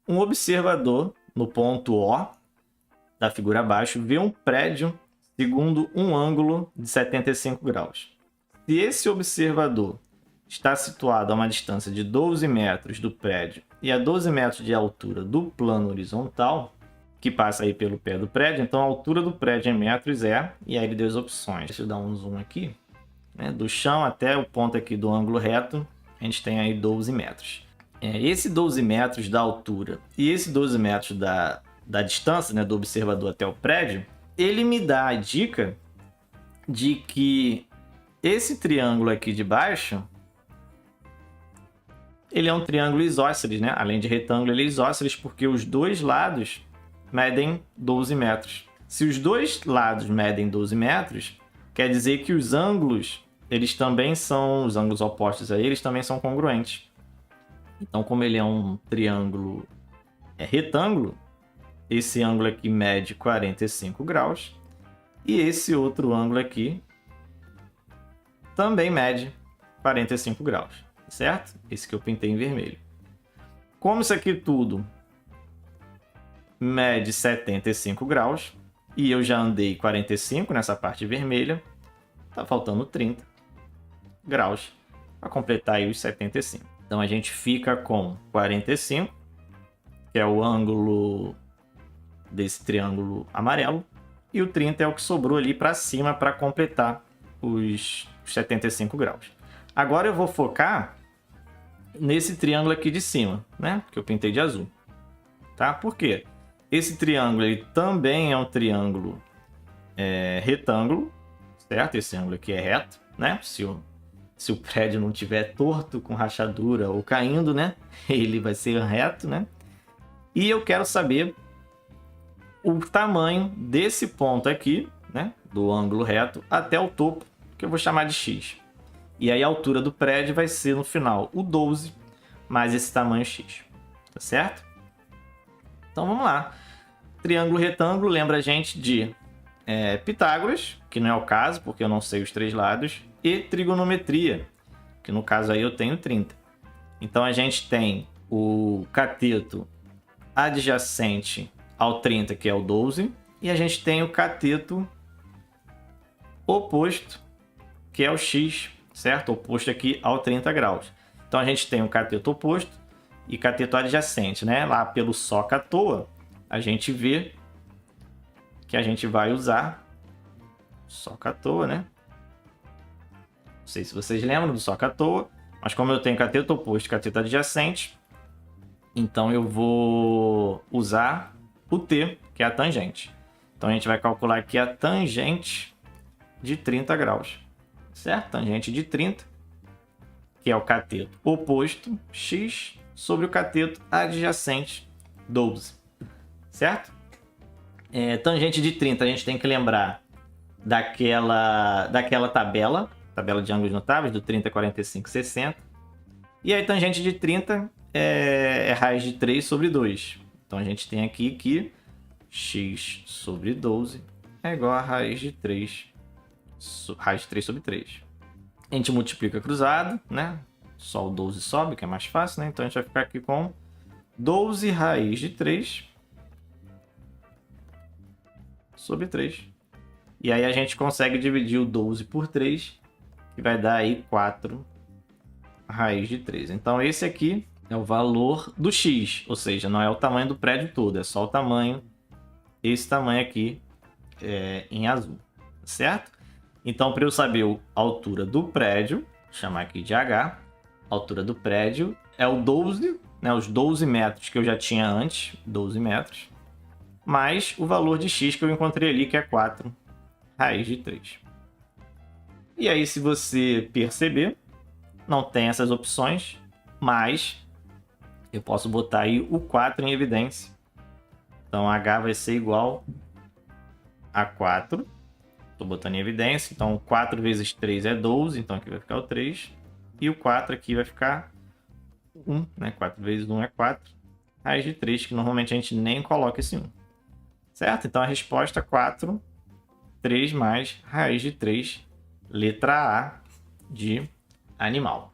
Um observador, no ponto O da figura abaixo, vê um prédio segundo um ângulo de 75 graus. Se esse observador está situado a uma distância de 12 metros do prédio e a 12 metros de altura do plano horizontal, que passa aí pelo pé do prédio, então a altura do prédio em metros é, e aí ele deu as opções. Deixa eu dar um zoom aqui, né? Do chão até o ponto aqui do ângulo reto, a gente tem aí 12 metros. Esse 12 metros da altura e esse 12 metros da distância, né, do observador até o prédio, ele me dá a dica de que esse triângulo aqui de baixo, ele é um triângulo isósceles, né? Além de retângulo, ele é isósceles porque os dois lados medem 12 metros. Se os dois lados medem 12 metros, quer dizer que os ângulos, eles também são, os ângulos opostos a eles também são congruentes. Então, como ele é um triângulo retângulo, esse ângulo aqui mede 45 graus e esse outro ângulo aqui também mede 45 graus, certo? Esse que eu pintei em vermelho. Como isso aqui tudo mede 75 graus e eu já andei 45 nessa parte vermelha, tá faltando 30 graus para completar aí os 75. Então a gente fica com 45, que é o ângulo desse triângulo amarelo, e o 30 é o que sobrou ali para cima para completar os 75 graus. Agora eu vou focar nesse triângulo aqui de cima, né? Que eu pintei de azul. Tá? Por quê? Esse triângulo ele também é um triângulo retângulo, certo? Esse ângulo aqui é reto, né? Se o prédio não tiver torto, com rachadura ou caindo, né? Ele vai ser reto, né? E eu quero saber o tamanho desse ponto aqui, né? Do ângulo reto até o topo, que eu vou chamar de X. E aí a altura do prédio vai ser no final o 12 mais esse tamanho X. Tá certo? Então vamos lá. Triângulo retângulo lembra a gente de Pitágoras, que não é o caso, porque eu não sei os três lados, e trigonometria, que no caso aí eu tenho 30. Então a gente tem o cateto adjacente ao 30, que é o 12, e a gente tem o cateto oposto, que é o X, certo? Oposto aqui ao 30 graus. Então a gente tem o cateto oposto e cateto adjacente, né? Lá pelo soca à toa, a gente vê que a gente vai usar soca à toa, né? Não sei se vocês lembram do soca à toa, mas como eu tenho cateto oposto e cateto adjacente, então eu vou usar o T, que é a tangente. Então a gente vai calcular aqui a tangente de 30 graus, certo? Tangente de 30, que é o cateto oposto, X, sobre o cateto adjacente, 12, certo? Tangente de 30, a gente tem que lembrar daquela tabela de ângulos notáveis, do 30, 45, 60. E aí, tangente de 30 é raiz de 3 sobre 2. Então, a gente tem aqui que x sobre 12 é igual a raiz de 3 sobre 3. A gente multiplica cruzado, né? Só o 12 sobe, que é mais fácil, né? Então, a gente vai ficar aqui com 12 raiz de 3 sobre 3. E aí a gente consegue dividir o 12 por 3, que vai dar aí 4 raiz de 3. Então esse aqui é o valor do x, ou seja, não é o tamanho do prédio todo, é só o tamanho, esse tamanho aqui em azul, certo? Então para eu saber a altura do prédio, vou chamar aqui de H, a altura do prédio é o 12, né, os 12 metros que eu já tinha antes, 12 metros, mais o valor de x que eu encontrei ali, que é 4 raiz de 3. E aí, se você perceber, não tem essas opções, mas eu posso botar aí o 4 em evidência. Então, H vai ser igual a 4. Estou botando em evidência. Então, 4 vezes 3 é 12, então aqui vai ficar o 3. E o 4 aqui vai ficar 1, né? 4 vezes 1 é 4. Raiz de 3, que normalmente a gente nem coloca esse 1. Certo? Então, a resposta é 4, 3 mais raiz de 3, letra A de animal.